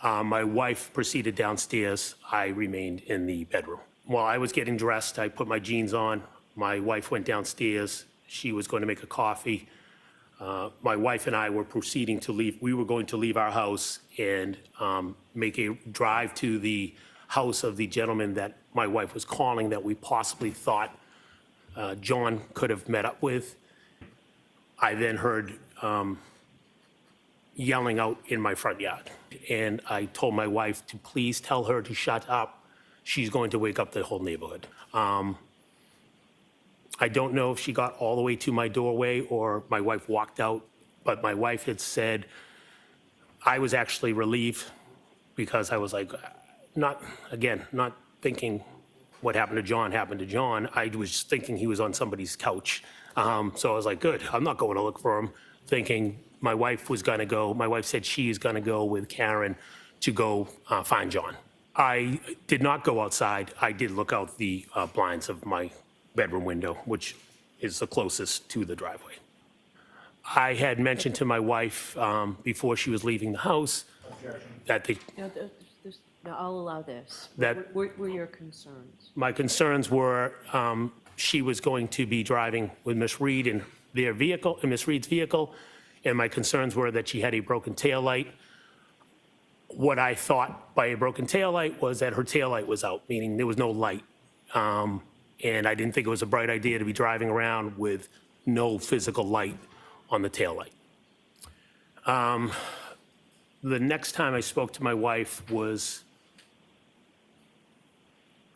My wife proceeded downstairs. I remained in the bedroom. While I was getting dressed, I put my jeans on. My wife went downstairs. She was going to make a coffee. My wife and I were proceeding to leave. We were going to leave our house and make a drive to the house of the gentleman that my wife was calling that we possibly thought John could have met up with. I then heard yelling out in my front yard. And I told my wife to please tell her to shut up. She's going to wake up the whole neighborhood. I don't know if she got all the way to my doorway or my wife walked out, but my wife had said, I was actually relieved because I was like, not thinking what happened to John happened to John. I was just thinking he was on somebody's couch. So I was like, good, I'm not going to look for him, thinking my wife was gonna go. My wife said she's gonna go with Karen to go find John. I did not go outside. I did look out the blinds of my bedroom window, which is the closest to the driveway. I had mentioned to my wife before she was leaving the house that No, I'll allow this. That- What were your concerns? my concerns were she was going to be driving with Miss Reed in their vehicle, in Miss Reed's vehicle, and my concerns were that she had a broken taillight. What I thought by a broken taillight was that her taillight was out, meaning there was no light. And I didn't think it was a bright idea to be driving around with no physical light on the taillight. The next time I spoke to my wife was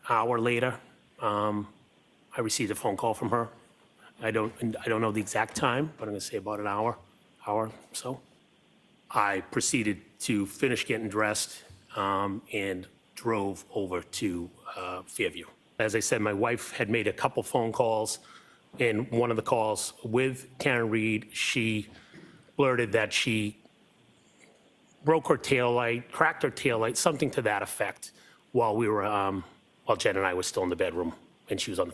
an hour later. I received a phone call from her. I don't know the exact time, but I'm going to say about an hour or so. I proceeded to finish getting dressed and drove over to Fairview. As I said, my wife had made a couple phone calls. In one of the calls with Karen Reed, she blurted that she broke her taillight, cracked her taillight, something to that effect, while we were, while Jen and I were still in the bedroom and she was on the phone.